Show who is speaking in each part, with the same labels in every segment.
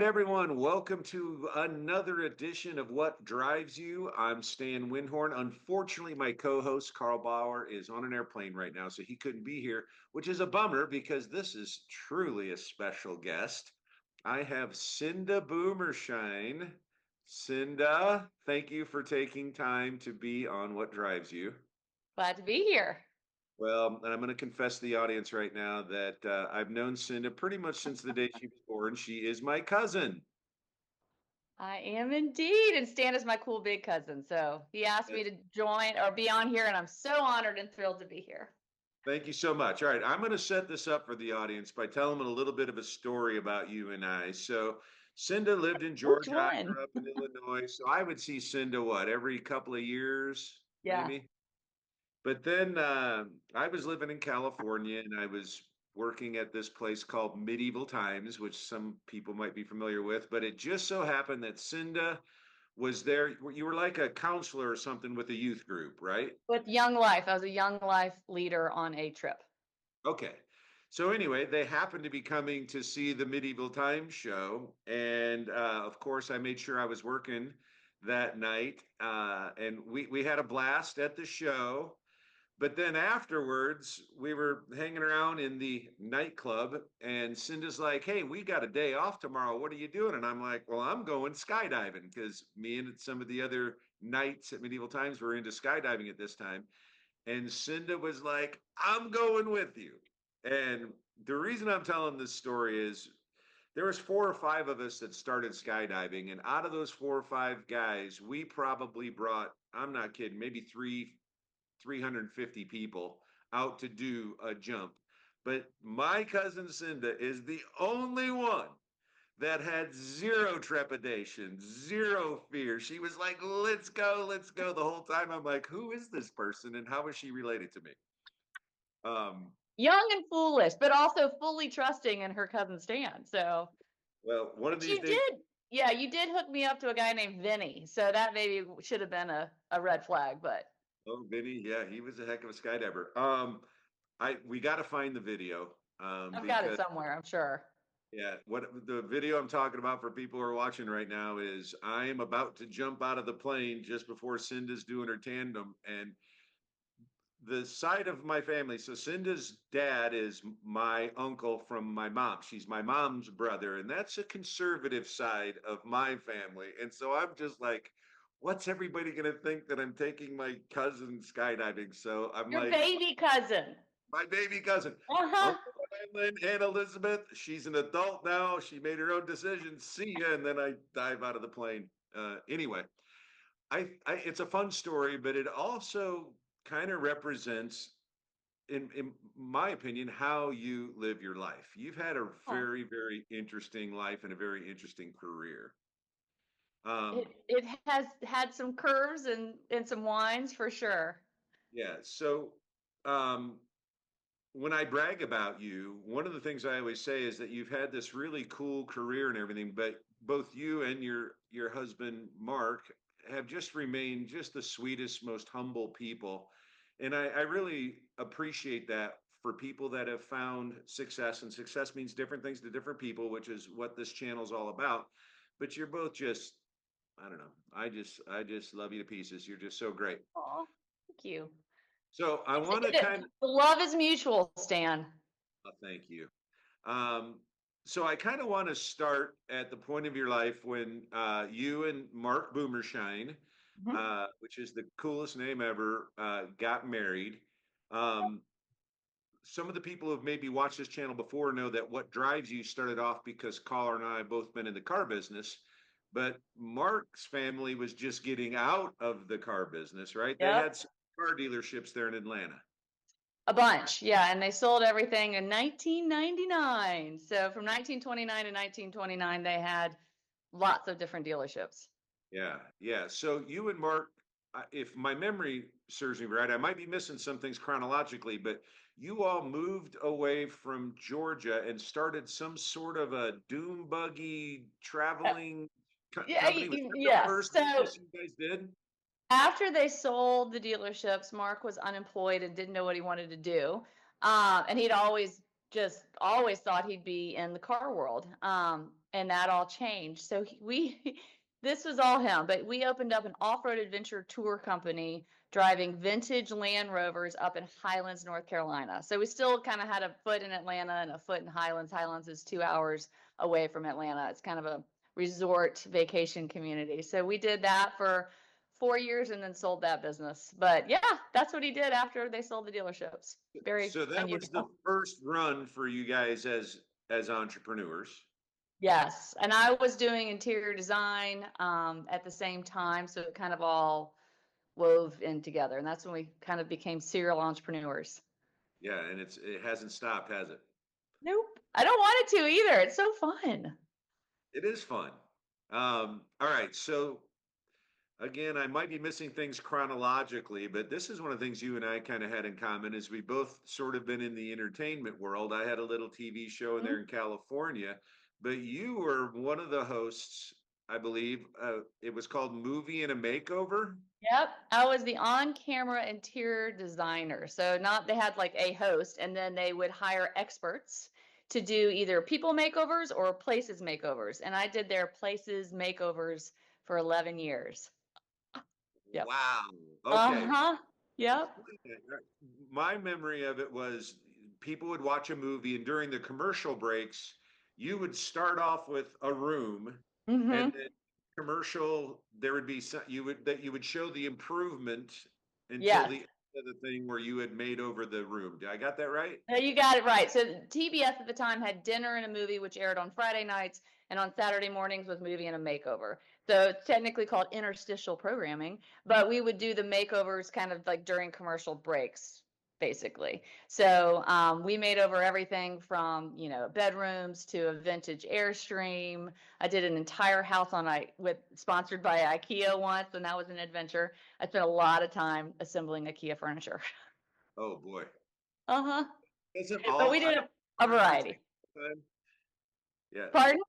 Speaker 1: Everyone, welcome to another edition of What Drives You. I'm Stan Windhorn. Unfortunately, my co-host Carl Bauer is on an airplane right now, so he couldn't be here, which is a bummer because this is truly a special guest. I have Cinda Boomershine. Cinda, thank you for taking time to be on What Drives You.
Speaker 2: Glad to be here.
Speaker 1: Well, and I'm going to confess to the audience right now that I've known Cinda pretty much since the day she was born. She is my cousin.
Speaker 2: I am indeed. And Stan is my cool big cousin. So he asked me to join or be on here, and I'm so honored and thrilled to be here.
Speaker 1: Thank you so much. All right, I'm going to set this up for the audience by telling them a little bit of a story about you and I. So, Cinda lived in
Speaker 2: Which
Speaker 1: Georgia. I
Speaker 2: one?
Speaker 1: grew up in Illinois. So, I would see Cinda what, every couple of years,
Speaker 2: Yeah.
Speaker 1: maybe? But then I was living in California and I was working at this place called Medieval Times, which some people might be familiar with. But it just so happened that Cinda was there. You were like a counselor or something with a youth group, right?
Speaker 2: With Young Life. I was a Young Life leader on a trip.
Speaker 1: Okay. So anyway, they happened to be coming to see the Medieval Times show, and of course, I made sure I was working that night, and we had a blast at the show. But then afterwards, we were hanging around in the nightclub, and Cinda's like, "Hey, we got a day off tomorrow. What are you doing?" And I'm like, "Well, I'm going skydiving because me and some of the other knights at Medieval Times were into skydiving at this time." And Cinda was like, "I'm going with you." And the reason I'm telling this story is there was four or five of us that started skydiving, and out of those four or five guys, we probably brought, I'm not kidding, maybe 350 people out to do a jump. But my cousin Cinda is the only one that had zero trepidation, zero fear. She was like, let's go the whole time. I'm like, who is this person and how is she related to me? Um,
Speaker 2: Young and foolish, but also fully trusting in her cousin Stan. So,
Speaker 1: well, one of
Speaker 2: but
Speaker 1: these
Speaker 2: you
Speaker 1: days,
Speaker 2: did. Yeah, you did hook me up to a guy named Vinny. So that maybe should have been a red flag, but
Speaker 1: oh, Vinny, yeah, he was a heck of a skydiver. We got to find the video
Speaker 2: I've got it
Speaker 1: because
Speaker 2: somewhere, I'm sure.
Speaker 1: yeah, what the video I'm talking about for people who are watching right now is I am about to jump out of the plane just before Cinda's doing her tandem, and the side of my family. So Cinda's dad is my uncle from my mom. She's my mom's brother, and that's a conservative side of my family. And so I'm just like, what's everybody going to think that I'm taking my cousin skydiving? So I'm
Speaker 2: Your
Speaker 1: like,
Speaker 2: baby cousin.
Speaker 1: my baby cousin,
Speaker 2: Uh-huh.
Speaker 1: Uncle Emlyn and Elizabeth. She's an adult now. She made her own decisions. See ya. And then I dive out of the plane. Anyway, it's a fun story, but it also kind of represents, in my opinion, how you live your life. You've had a
Speaker 2: Oh,
Speaker 1: very, very interesting life and a very interesting career.
Speaker 2: it
Speaker 1: Um,
Speaker 2: it has had some curves and some winds for sure.
Speaker 1: yeah. So um, when I brag about you, one of the things I always say is that you've had this really cool career and everything, but both you and your husband Mark have just remained just the sweetest, most humble people. And I really appreciate that for people that have found success, and success means different things to different people, which is what this channel is all about. But you're both just, I don't know. I just love you to pieces. You're just so great.
Speaker 2: Oh, thank you.
Speaker 1: So I want to kind of
Speaker 2: The love is mutual, Stan.
Speaker 1: thank you. Um, so I kind of want to start at the point of your life when you and Mark Boomershine,
Speaker 2: Mhm.
Speaker 1: which is the coolest name ever, got married. Um, some of the people who have maybe watched this channel before know that What Drives You started off because Caller and I have both been in the car business, but Mark's family was just getting out of the car business, right? They
Speaker 2: Yep.
Speaker 1: had some car dealerships there in Atlanta.
Speaker 2: A bunch. Yeah. And they sold everything in 1999. So from 1929 to 1929, they had lots of different dealerships.
Speaker 1: Yeah, yeah. So you and Mark, if my memory serves me right, I might be missing some things chronologically, but you all moved away from Georgia and started some sort of a doom buggy
Speaker 2: Uh,
Speaker 1: traveling
Speaker 2: Yeah.
Speaker 1: company. Was that the
Speaker 2: Yes.
Speaker 1: first
Speaker 2: So
Speaker 1: business you guys did?
Speaker 2: after they sold the dealerships, Mark was unemployed and didn't know what he wanted to do. And he'd always thought he'd be in the car world. and that all changed. So we, this was all him, but we opened up an off-road adventure tour company driving vintage Land Rovers up in Highlands, North Carolina. So we still kind of had a foot in Atlanta and a foot in Highlands. Highlands is 2 hours away from Atlanta. It's kind of a resort vacation community. So we did that for 4 years and then sold that business. But yeah, that's what he did after they sold the dealerships. Very
Speaker 1: So that was the
Speaker 2: unusual.
Speaker 1: first run for you guys as entrepreneurs.
Speaker 2: Yes, and I was doing interior design at the same time, so it kind of all wove in together, and that's when we kind of became serial entrepreneurs.
Speaker 1: Yeah, and it hasn't stopped, has it?
Speaker 2: Nope, I don't want it to either. It's so fun.
Speaker 1: It is fun. All right, so again, I might be missing things chronologically, but this is one of the things you and I kind of had in common is we both sort of been in the entertainment world. I had a little TV show in there in California, but you were one of the hosts, I believe. It was called Movie and a Makeover.
Speaker 2: Yep, I was the on-camera interior designer. So not they had like a host, and then they would hire experts to do either people makeovers or places makeovers, and I did their places makeovers for 11 years. Yep.
Speaker 1: Wow. Okay.
Speaker 2: Uh-huh. Yep.
Speaker 1: Explain that. My memory of it was people would watch a movie, and during the commercial breaks, you would start off with a room, and
Speaker 2: Mm-hmm.
Speaker 1: then commercial there would be some, you would show the improvement until
Speaker 2: Yes.
Speaker 1: the end of the thing where you had made over the room. Did I got that right?
Speaker 2: No, you got it right. So TBS at the time had dinner and a movie, which aired on Friday nights, and on Saturday mornings was movie and a makeover. So it's technically called interstitial programming, but we would do the makeovers kind of like during commercial breaks, basically. So we made over everything from bedrooms to a vintage Airstream. I did an entire house with sponsored by IKEA once, and that was an adventure. I spent a lot of time assembling IKEA furniture.
Speaker 1: Oh boy.
Speaker 2: Uh-huh.
Speaker 1: Doesn't
Speaker 2: But we
Speaker 1: all
Speaker 2: did a
Speaker 1: furniture take
Speaker 2: variety.
Speaker 1: a long time? Yeah.
Speaker 2: Pardon?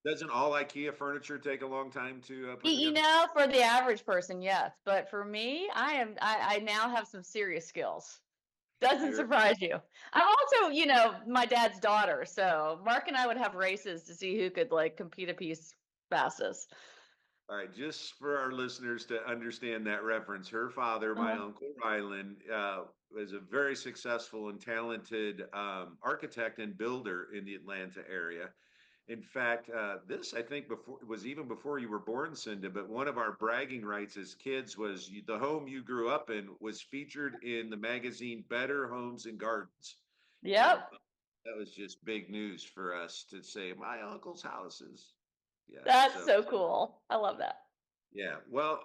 Speaker 1: Doesn't all IKEA furniture take a long time to put together?
Speaker 2: For the average person, yes. But for me, I now have some serious skills. Doesn't
Speaker 1: You're
Speaker 2: surprise you. I'm also, my dad's daughter. So Mark and I would have races to see who could like compete a piece fastest.
Speaker 1: All right, just for our listeners to understand that reference, her father, my
Speaker 2: Uh-huh.
Speaker 1: uncle Rylan, was a very successful and talented architect and builder in the Atlanta area. In fact, this I think before was even before you were born, Cinda. But one of our bragging rights as kids was the home you grew up in was featured in the magazine Better Homes and Gardens, and
Speaker 2: Yep.
Speaker 1: that was just big news for us to say my uncle's houses. Yeah,
Speaker 2: That's
Speaker 1: so
Speaker 2: so cool. I love that.
Speaker 1: yeah. Well,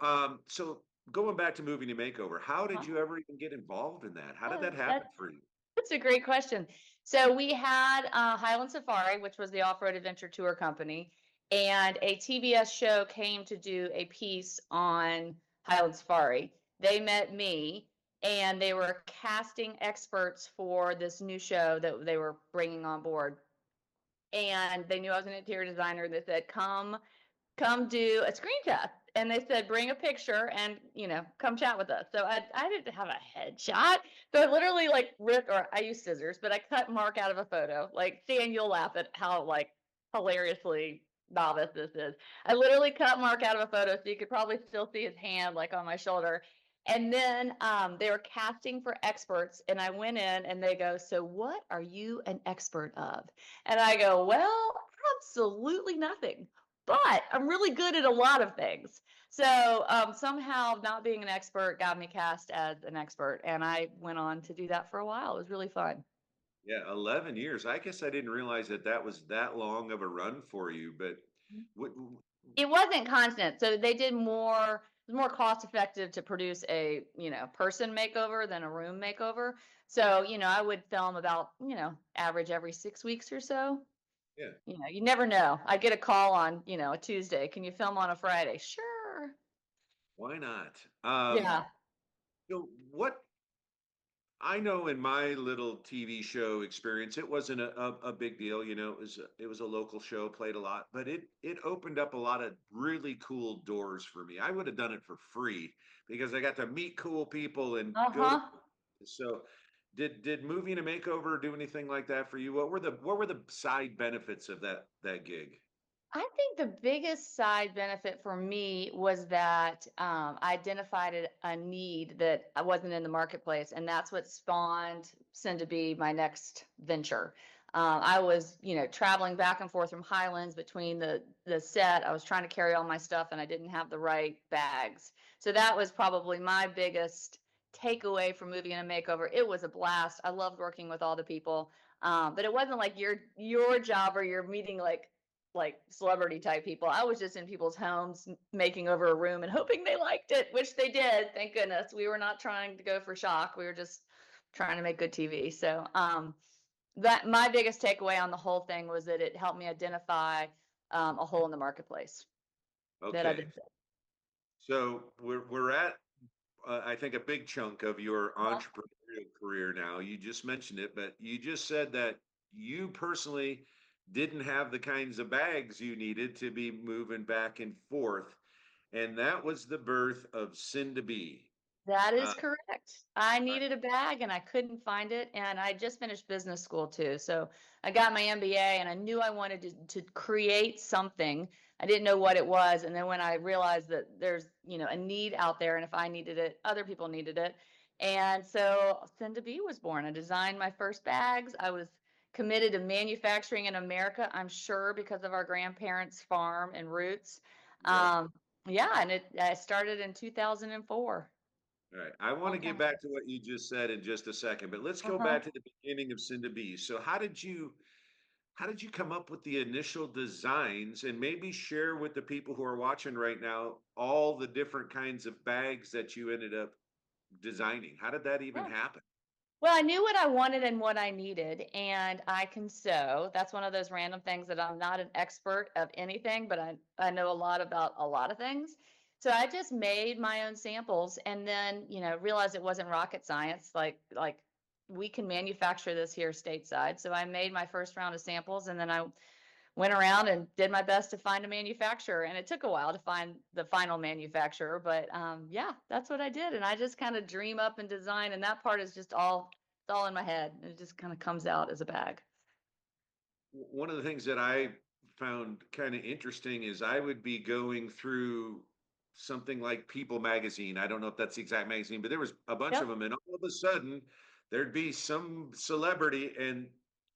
Speaker 1: so going back to moving to makeover, how did
Speaker 2: Huh?
Speaker 1: you ever even get involved in that? How did that
Speaker 2: That's
Speaker 1: happen for you?
Speaker 2: That's a great question. So we had Highland Safari, which was the off-road adventure tour company, and a TBS show came to do a piece on Highland Safari. They met me, and they were casting experts for this new show that they were bringing on board. And they knew I was an interior designer. They said, come do a screen test. And they said, bring a picture and, come chat with us. So I didn't have a headshot. So I literally like ripped, or I used scissors, but I cut Mark out of a photo. Like, Stan, you'll laugh at how like hilariously novice this is. I literally cut Mark out of a photo so you could probably still see his hand like on my shoulder. And then they were casting for experts, and I went in and they go, so what are you an expert of? And I go, well, absolutely nothing, but I'm really good at a lot of things. So somehow not being an expert got me cast as an expert, and I went on to do that for a while. It was really fun.
Speaker 1: Yeah, 11 years. I guess I didn't realize that that was that long of a run for you, but what,
Speaker 2: It wasn't constant, so they did more. It was more cost effective to produce a person makeover than a room makeover. So I would film about average every 6 weeks or so.
Speaker 1: yeah,
Speaker 2: You never know. I get a call on a Tuesday. Can you film on a Friday? Sure.
Speaker 1: why not?
Speaker 2: Yeah.
Speaker 1: So what I know in my little TV show experience, it wasn't a big deal. It was a local show, played a lot, but it opened up a lot of really cool doors for me. I would have done it for free because I got to meet cool people and go to.
Speaker 2: Uh-huh.
Speaker 1: So, did moving a makeover do anything like that for you? What were the side benefits of that gig?
Speaker 2: I think the biggest side benefit for me was that I identified a need that I wasn't in the marketplace, and that's what spawned Cinda Be, my next venture. I was, traveling back and forth from Highlands between the set. I was trying to carry all my stuff, and I didn't have the right bags. So that was probably my biggest takeaway from moving in a makeover. It was a blast. I loved working with all the people, but it wasn't like your job or you're meeting like celebrity type people. I was just in people's homes making over a room and hoping they liked it, which they did. Thank goodness. We were not trying to go for shock. We were just trying to make good TV. So that my biggest takeaway on the whole thing was that it helped me identify a hole in the marketplace that I
Speaker 1: Okay.
Speaker 2: didn't.
Speaker 1: So we're at I think a big chunk of your
Speaker 2: Uh-huh.
Speaker 1: entrepreneurial career now. You just mentioned it, but you just said that you personally didn't have the kinds of bags you needed to be moving back and forth, and that was the birth of Cinda B.
Speaker 2: That is
Speaker 1: Uh,
Speaker 2: correct. I needed a bag and I couldn't find it. And I just finished business school too. So I got my MBA and I knew I wanted to create something. I didn't know what it was. And then when I realized that there's, a need out there, and if I needed it, other people needed it. And so Cinda B was born. I designed my first bags. I was committed to manufacturing in America, I'm sure, because of our grandparents' farm and roots.
Speaker 1: yep.
Speaker 2: Um, yeah, and I started in 2004.
Speaker 1: All right. I want to
Speaker 2: Long
Speaker 1: get
Speaker 2: time ago.
Speaker 1: back to what you just said in just a second, but let's go
Speaker 2: Uh-huh.
Speaker 1: back to the beginning of Cinda B. So how did you come up with the initial designs and maybe share with the people who are watching right now all the different kinds of bags that you ended up designing? How did that even
Speaker 2: Yeah.
Speaker 1: happen?
Speaker 2: Well, I knew what I wanted and what I needed, and I can sew. That's one of those random things that I'm not an expert of anything, but I know a lot about a lot of things. So I just made my own samples and then, realized it wasn't rocket science. Like we can manufacture this here stateside. So I made my first round of samples and then I went around and did my best to find a manufacturer, and it took a while to find the final manufacturer, but yeah, that's what I did. And I just kind of dream up and design, and that part is just all it's all in my head. It just kind of comes out as a bag.
Speaker 1: One of the things that I found kind of interesting is I would be going through something like People magazine. I don't know if that's the exact magazine, but there was a bunch of
Speaker 2: Yep.
Speaker 1: them, and all of a sudden there'd be some celebrity and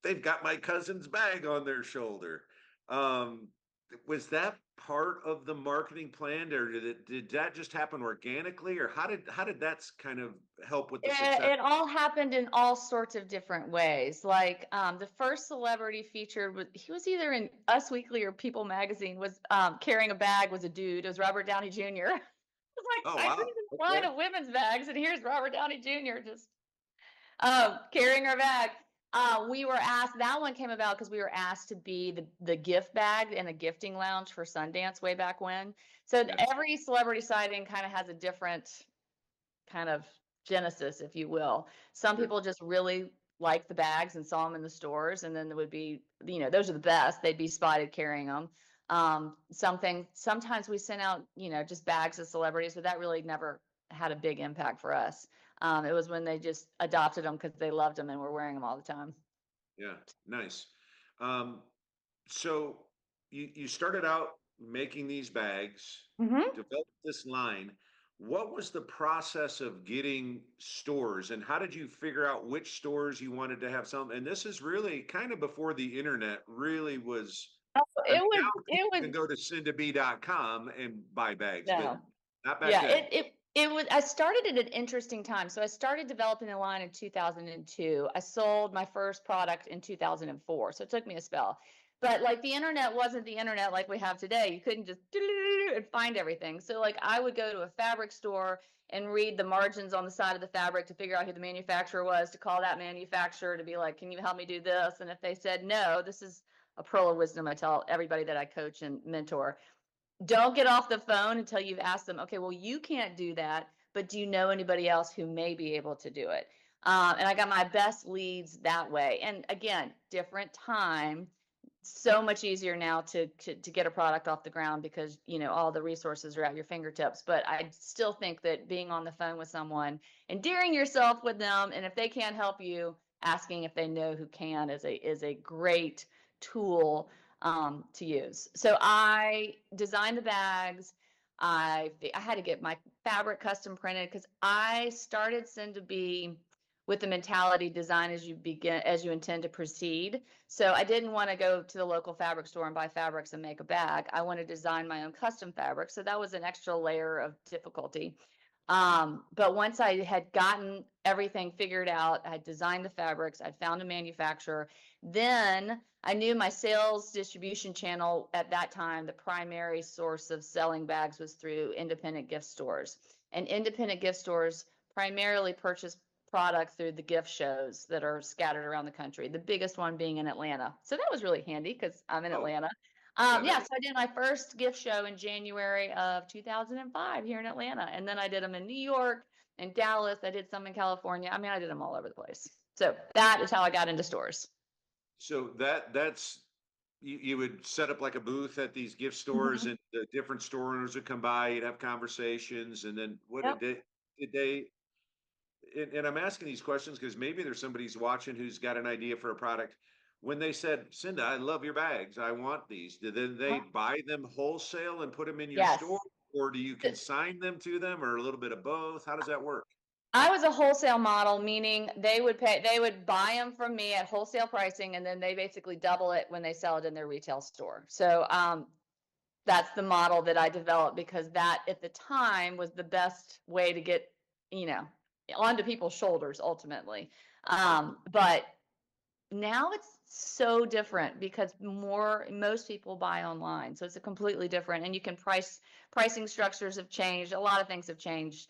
Speaker 1: they've got my cousin's bag on their shoulder. Um, was that part of the marketing plan, or did that just happen organically, or how did that kind of help with the success?
Speaker 2: It all happened in all sorts of different ways. Like the first celebrity featured was he was either in Us Weekly or People Magazine. Was carrying a bag was a dude. It was Robert Downey Jr. It's like
Speaker 1: Oh
Speaker 2: I
Speaker 1: wow,
Speaker 2: created a line
Speaker 1: okay,
Speaker 2: of women's bags, and here's Robert Downey Jr. just carrying her bag. We were asked, that one came about because we were asked to be the gift bag in a gifting lounge for Sundance way back when. So
Speaker 1: yeah,
Speaker 2: every celebrity sighting kind of has a different kind of genesis, if you will. Some
Speaker 1: sure.
Speaker 2: people just really liked the bags and saw them in the stores, and then there would be, those are the best. They'd be spotted carrying them. Sometimes we sent out, just bags of celebrities, but that really never had a big impact for us. It was when they just adopted them because they loved them and were wearing them all the time.
Speaker 1: Yeah, nice. Um, so you started out making these bags,
Speaker 2: Hmm.
Speaker 1: developed this line. What was the process of getting stores, and how did you figure out which stores you wanted to have some? And this is really kind of before the internet really was. I mean,
Speaker 2: It was,
Speaker 1: now
Speaker 2: it
Speaker 1: people can
Speaker 2: was,
Speaker 1: go to cindabe.com and buy bags, but
Speaker 2: no.
Speaker 1: not back
Speaker 2: Yeah,
Speaker 1: then.
Speaker 2: it was I started at an interesting time. So I started developing the line in 2002. I sold my first product in 2004. So it took me a spell. But like the internet wasn't the internet like we have today. You couldn't just and find everything. So like I would go to a fabric store and read the margins on the side of the fabric to figure out who the manufacturer was, to call that manufacturer to be like, "Can you help me do this?" And if they said no, this is a pearl of wisdom I tell everybody that I coach and mentor. Don't get off the phone until you've asked them, okay, well, you can't do that, but do you know anybody else who may be able to do it? And I got my best leads that way. And again, different time, so much easier now to get a product off the ground because all the resources are at your fingertips. But I still think that being on the phone with someone, endearing yourself with them, and if they can't help you, asking if they know who can is a great tool to use. So I designed the bags. I had to get my fabric custom printed because I started Cinda Bee with the mentality design as you intend to proceed. So I didn't want to go to the local fabric store and buy fabrics and make a bag. I want to design my own custom fabric. So that was an extra layer of difficulty. But once I had gotten everything figured out, I had designed the fabrics, I'd found a manufacturer, then I knew my sales distribution channel at that time, the primary source of selling bags was through independent gift stores. And independent gift stores primarily purchase product through the gift shows that are scattered around the country, the biggest one being in Atlanta. So that was really handy because I'm in
Speaker 1: Oh,
Speaker 2: Atlanta.
Speaker 1: yeah,
Speaker 2: Yeah, so I did my first gift show in January of 2005 here in Atlanta. And then I did them in New York and Dallas. I did some in California. I mean, I did them all over the place. So that is how I got into stores.
Speaker 1: so that's you would set up like a booth at these gift stores,
Speaker 2: Mhm.
Speaker 1: and the different store owners would come by. You'd have conversations, and then what
Speaker 2: Yep.
Speaker 1: did they? And I'm asking these questions because maybe there's somebody who's watching who's got an idea for a product. When they said, "Cinda, I love your bags. I want these," did then they
Speaker 2: Uh-huh.
Speaker 1: buy them wholesale and put them in your store,
Speaker 2: Yes.
Speaker 1: or do you consign them to them, or a little bit of both? How does that work?
Speaker 2: I was a wholesale model, meaning they would buy them from me at wholesale pricing, and then they basically double it when they sell it in their retail store. So that's the model that I developed because that at the time was the best way to get, you know, onto people's shoulders ultimately.
Speaker 1: Right.
Speaker 2: But now it's so different because most people buy online. So it's a completely different, and you can pricing structures have changed. A lot of things have changed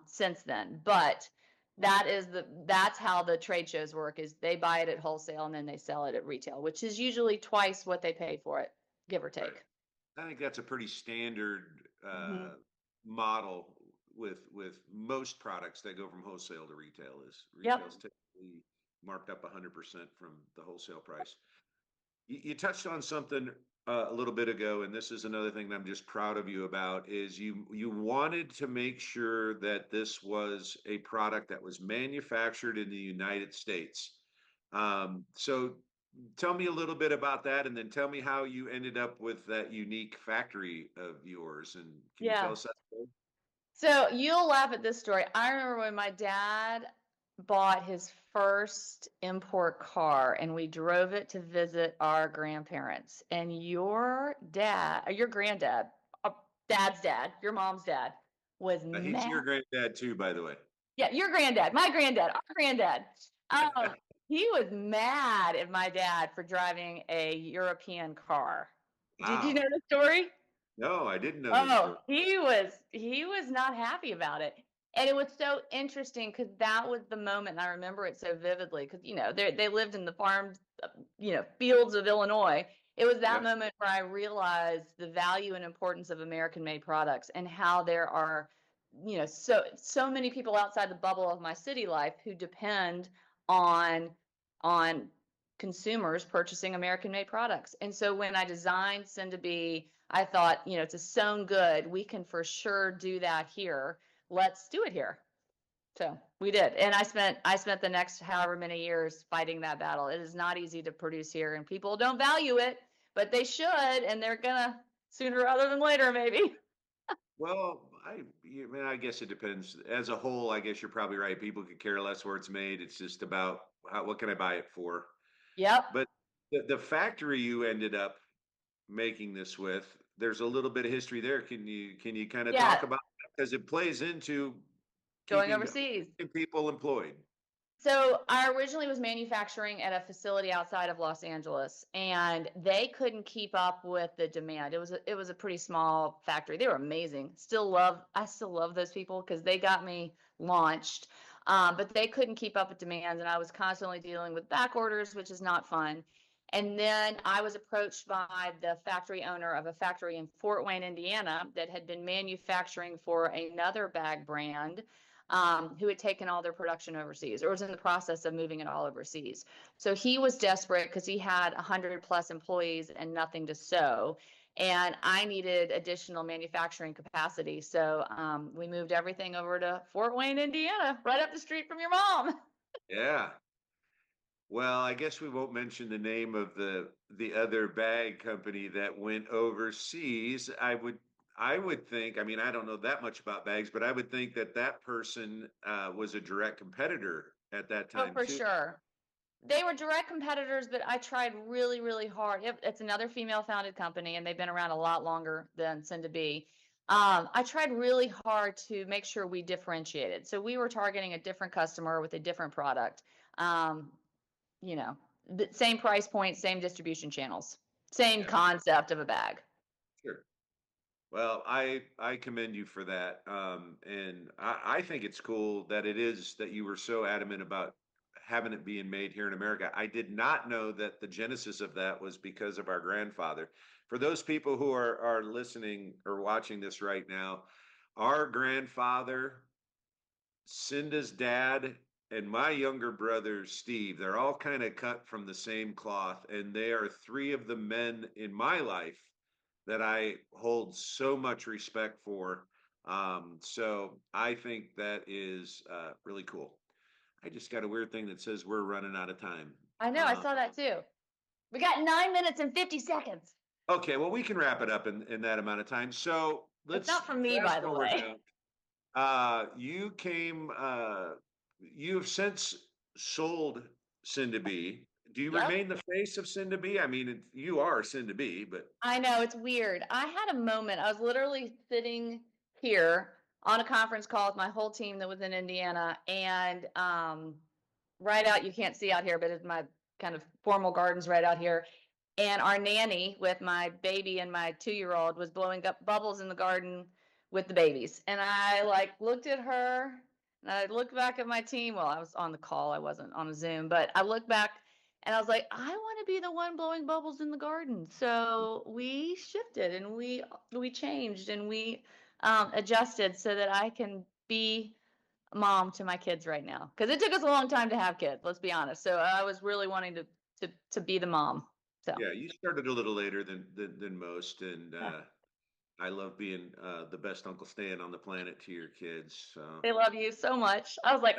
Speaker 2: since then. But that's how the trade shows work is they buy it at wholesale and then they sell it at retail, which is usually twice what they paid for it, give or
Speaker 1: Right.
Speaker 2: take.
Speaker 1: I think that's a pretty standard
Speaker 2: Hmm.
Speaker 1: model with most products that go from wholesale to retail. Is
Speaker 2: Yep.
Speaker 1: retail's typically marked up 100% from the wholesale price. You touched on something a little bit ago, and this is another thing that I'm just proud of you about. Is you wanted to make sure that this was a product that was manufactured in the United States. So tell me a little bit about that, and then tell me how you ended up with that unique factory of yours. And can you tell
Speaker 2: Yeah.
Speaker 1: us that story?
Speaker 2: So you'll laugh at this story. I remember when my dad bought his first import car and we drove it to visit our grandparents. And your granddad, uh, dad's dad, your mom's dad, was
Speaker 1: He's
Speaker 2: mad.
Speaker 1: your granddad too, by the way.
Speaker 2: Yeah, your granddad, my granddad, our granddad. He was mad at my dad for driving a European car. Did you know
Speaker 1: Wow.
Speaker 2: the story?
Speaker 1: No, I didn't know this
Speaker 2: Oh,
Speaker 1: story.
Speaker 2: he was not happy about it. And it was so interesting because that was the moment, and I remember it so vividly because they lived in the farms, fields of Illinois. It was that
Speaker 1: Yeah.
Speaker 2: moment where I realized the value and importance of American-made products and how there are, so many people outside the bubble of my city life who depend on on consumers purchasing American-made products. And so when I designed Cinda Bee, I thought, it's a sewn good. We can for sure do that here. Let's do it here. So we did. And I spent the next however many years fighting that battle. It is not easy to produce here and people don't value it, but they should, and they're gonna sooner rather than later, maybe.
Speaker 1: Well, mean, I guess it depends. As a whole, I guess you're probably right. People could care less where it's made. It's just about what can I buy it for?
Speaker 2: Yep.
Speaker 1: But the factory you ended up making this with, there's a little bit of history there. Can you kind of talk
Speaker 2: Yeah.
Speaker 1: about that? Because it plays into
Speaker 2: Going
Speaker 1: keeping
Speaker 2: overseas.
Speaker 1: people employed.
Speaker 2: So I originally was manufacturing at a facility outside of Los Angeles, and they couldn't keep up with the demand. It was a pretty small factory. They were amazing. I still love those people because they got me launched. But they couldn't keep up with demand, and I was constantly dealing with back orders, which is not fun. And then I was approached by the factory owner of a factory in Fort Wayne, Indiana, that had been manufacturing for another bag brand who had taken all their production overseas or was in the process of moving it all overseas. So he was desperate because he had 100 plus employees and nothing to sew. And I needed additional manufacturing capacity. So we moved everything over to Fort Wayne, Indiana, right up the street from your mom.
Speaker 1: Yeah. Well, I guess we won't mention the name of the other bag company that went overseas. I would think, I mean, I don't know that much about bags, but I would think that that person was a direct competitor at that
Speaker 2: Oh,
Speaker 1: time
Speaker 2: for
Speaker 1: too.
Speaker 2: sure. They were direct competitors, but I tried really, really hard. It's another female-founded company, and they've been around a lot longer than Cinda B. I tried really hard to make sure we differentiated. So we were targeting a different customer with a different product. Um, you know, the same price point, same distribution channels, same
Speaker 1: Yeah,
Speaker 2: concept of a bag.
Speaker 1: sure. Well, I commend you for that, and I think it's cool that it is that you were so adamant about having it being made here in America. I did not know that the genesis of that was because of our grandfather. For those people who are listening or watching this right now, our grandfather, Cinda's dad, and my younger brother Steve, they're all kind of cut from the same cloth, and they are three of the men in my life that I hold so much respect for. So I think that is really cool. I just got a weird thing that says we're running out of time.
Speaker 2: I know, I
Speaker 1: Uh,
Speaker 2: saw that too. We got 9 minutes and 50 seconds.
Speaker 1: okay, well, we can wrap it up in that amount of time. So
Speaker 2: It's
Speaker 1: let's
Speaker 2: not from me,
Speaker 1: fast
Speaker 2: by the
Speaker 1: forward
Speaker 2: way.
Speaker 1: now. You have since sold Cinda B. Do you
Speaker 2: Yep.
Speaker 1: remain the face of Cinda B? I mean, you are Cinda B, but
Speaker 2: I know, it's weird. I had a moment. I was literally sitting here on a conference call with my whole team that was in Indiana, and right out, you can't see out here, but it's my kind of formal gardens right out here. And our nanny with my baby and my 2-year-old was blowing up bubbles in the garden with the babies. And I like looked at her and I looked back at my team. Well, I was on the call, I wasn't on a Zoom, but I looked back and I was like, I want to be the one blowing bubbles in the garden. So we shifted and we changed and we adjusted so that I can be mom to my kids right now because it took us a long time to have kids, let's be honest. So I was really wanting to be the mom. So
Speaker 1: yeah, you started a little later than most, and
Speaker 2: yeah,
Speaker 1: I love being the best Uncle Stan on the planet to your kids. So.
Speaker 2: they love you so much. I was like,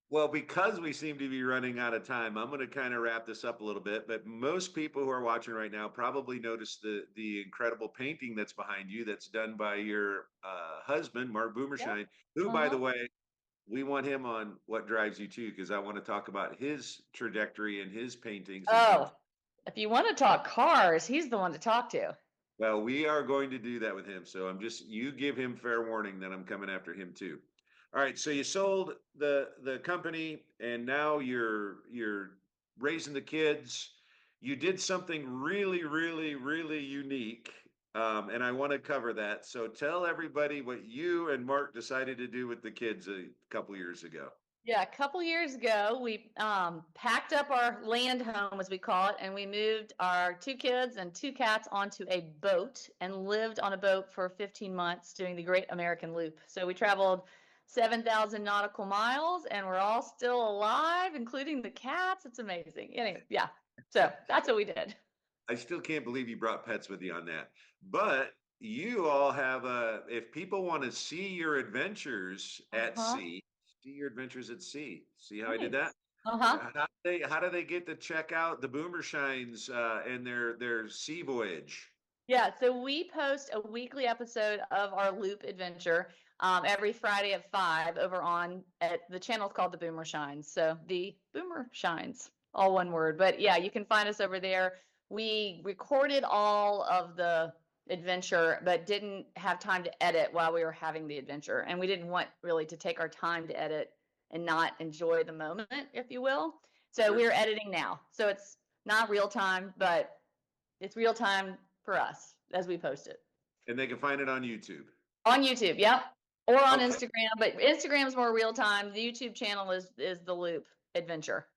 Speaker 1: Well, because we seem to be running out of time, I'm going to kind of wrap this up a little bit. But most people who are watching right now probably noticed the incredible painting that's behind you, that's done by your husband, Mark
Speaker 2: yep.
Speaker 1: Boomershine, who, by the
Speaker 2: Uh-huh.
Speaker 1: way, we want him on What Drives You Too, because I want to talk about his trajectory and his paintings and things.
Speaker 2: Oh, if you want to talk cars, he's the one to talk to.
Speaker 1: Well, we are going to do that with him. So you give him fair warning that I'm coming after him too. All right. So you sold the company and now you're raising the kids. You did something really, really, really unique. And I want to cover that. So tell everybody what you and Mark decided to do with the kids a couple years ago.
Speaker 2: Yeah, a couple years ago, we packed up our land home, as we call it, and we moved our 2 kids and 2 cats onto a boat and lived on a boat for 15 months doing the Great American Loop. So we traveled 7,000 nautical miles, and we're all still alive, including the cats. It's amazing. Anyway, yeah. So that's what we did.
Speaker 1: I still can't believe you brought pets with you on that. But you all have if people want to see your adventures at
Speaker 2: Uh-huh.
Speaker 1: sea, see your adventures at sea. See how I did that?
Speaker 2: Nice. Uh-huh.
Speaker 1: How do they get to check out the Boomershines and their sea voyage?
Speaker 2: Yeah, so we post a weekly episode of our Loop adventure every Friday at 5 over on at the channel's called the Boomer Shines. So the Boomer Shines, all one word. But yeah, you can find us over there. We recorded all of the adventure, but didn't have time to edit while we were having the adventure. And we didn't want really to take our time to edit and not enjoy the moment, if you will. So
Speaker 1: Sure.
Speaker 2: we're editing now. So it's not real time, but it's real time for us as we post it
Speaker 1: And they can find it on YouTube.
Speaker 2: on YouTube. Yep, or on
Speaker 1: Okay.
Speaker 2: Instagram. But Instagram's more real time. The YouTube channel is the Loop Adventure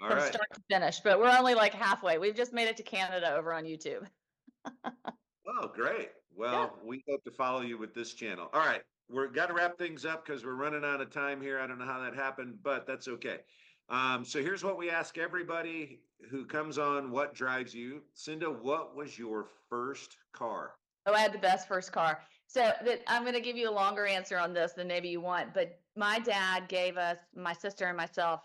Speaker 1: All
Speaker 2: from
Speaker 1: right.
Speaker 2: start to finish. But we're only like halfway. We've just made it to Canada over on YouTube.
Speaker 1: Oh, great.
Speaker 2: Yeah.
Speaker 1: Well, we hope to follow you with this channel. All right. We're got to wrap things up because we're running out of time here. I don't know how that happened, but that's okay. So here's what we ask everybody who comes on What Drives You. Cinda, what was your first car?
Speaker 2: Oh, I had the best first car. So that I'm going to give you a longer answer on this than maybe you want. But my dad gave us, my sister and myself,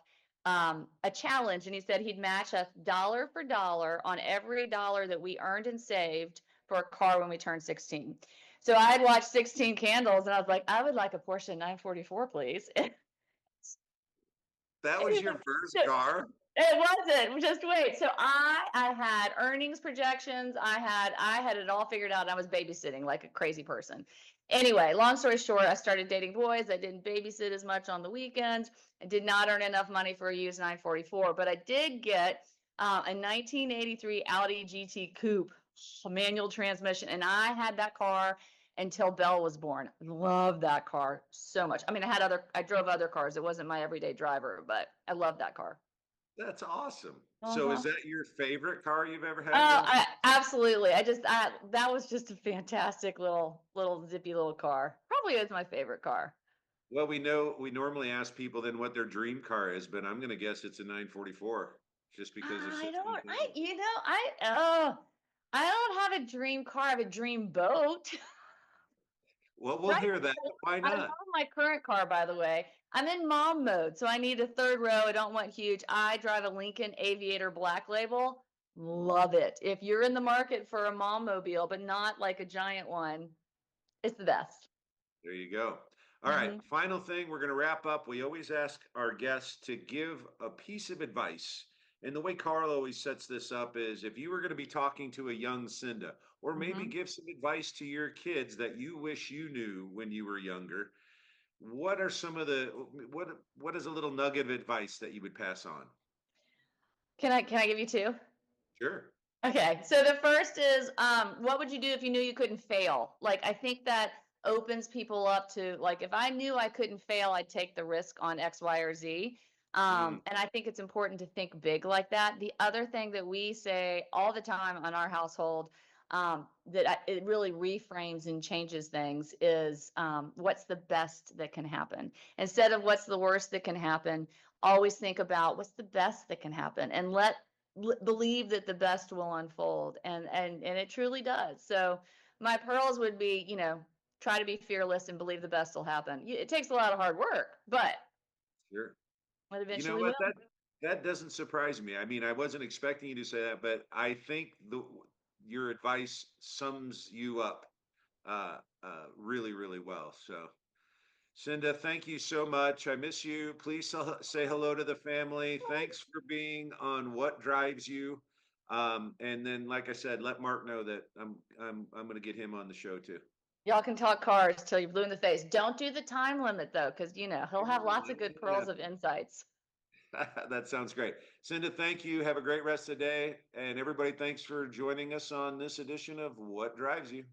Speaker 2: a challenge, and he said he'd match us dollar for dollar on every dollar that we earned and saved for a car when we turned 16. So I had watched 16 Candles, and I was like, I would like a Porsche 944, please.
Speaker 1: That was your
Speaker 2: Anyway,
Speaker 1: first
Speaker 2: so
Speaker 1: car?
Speaker 2: it wasn't. Just wait. So I had earnings projections. I had it all figured out. And I was babysitting like a crazy person. Anyway, long story short, I started dating boys. I didn't babysit as much on the weekends. I did not earn enough money for a used 944, but I did get a 1983 Audi GT Coupe, a manual transmission, and I had that car until Belle was born. Love that car so much. I mean, I drove other cars. It wasn't my everyday driver, but I love that car.
Speaker 1: That's awesome. So is
Speaker 2: Uh-huh.
Speaker 1: that your favorite car you've ever had
Speaker 2: Oh,
Speaker 1: then?
Speaker 2: absolutely. That was just a fantastic little zippy little car. Probably is my favorite car.
Speaker 1: Well, we know we normally ask people then what their dream car is, but I'm going to guess it's a 944 just because of
Speaker 2: I
Speaker 1: such good
Speaker 2: don't, I,
Speaker 1: things.
Speaker 2: you know, I don't have a dream car. I have a dream boat.
Speaker 1: Well, we'll
Speaker 2: Right
Speaker 1: hear that,
Speaker 2: now,
Speaker 1: but why
Speaker 2: I
Speaker 1: not?
Speaker 2: love my current car, by the way. I'm in mom mode, so I need a third row. I don't want huge. I drive a Lincoln Aviator Black Label. Love it. If you're in the market for a mom mobile, but not like a giant one, it's the best.
Speaker 1: There you go. All right,
Speaker 2: Hmm.
Speaker 1: final thing, we're going to wrap up. We always ask our guests to give a piece of advice. And the way Carl always sets this up is if you were going to be talking to a young Cinda, or maybe
Speaker 2: Hmm.
Speaker 1: give some advice to your kids that you wish you knew when you were younger, what are some of the what is a little nugget of advice that you would pass on?
Speaker 2: Can I give you two?
Speaker 1: Sure.
Speaker 2: Okay, so the first is, what would you do if you knew you couldn't fail? Like, I think that opens people up to, like, if I knew I couldn't fail, I'd take the risk on X, Y, or Z.
Speaker 1: Mm,
Speaker 2: And I think it's important to think big like that. The other thing that we say all the time on our household, it really reframes and changes things is, what's the best that can happen? Instead of what's the worst that can happen, always think about what's the best that can happen, and believe that the best will unfold, and it truly does. So my pearls would be, try to be fearless and believe the best will happen. It takes a lot of hard work, but
Speaker 1: sure.
Speaker 2: it
Speaker 1: You know
Speaker 2: eventually
Speaker 1: what?
Speaker 2: will.
Speaker 1: That doesn't surprise me. I mean, I wasn't expecting you to say that, but I think the your advice sums you up really, really well. So, Cinda, thank you so much. I miss you. Please say hello to the family. Thanks for being on What Drives You. And then, like I said, let Mark know that I'm going to get him on the show too.
Speaker 2: Y'all can talk cars till you're blue in the face. Don't do the time limit though, because he'll have lots of good pearls of insights.
Speaker 1: That sounds great. Cinda, thank you. Have a great rest of the day. And everybody, thanks for joining us on this edition of What Drives You.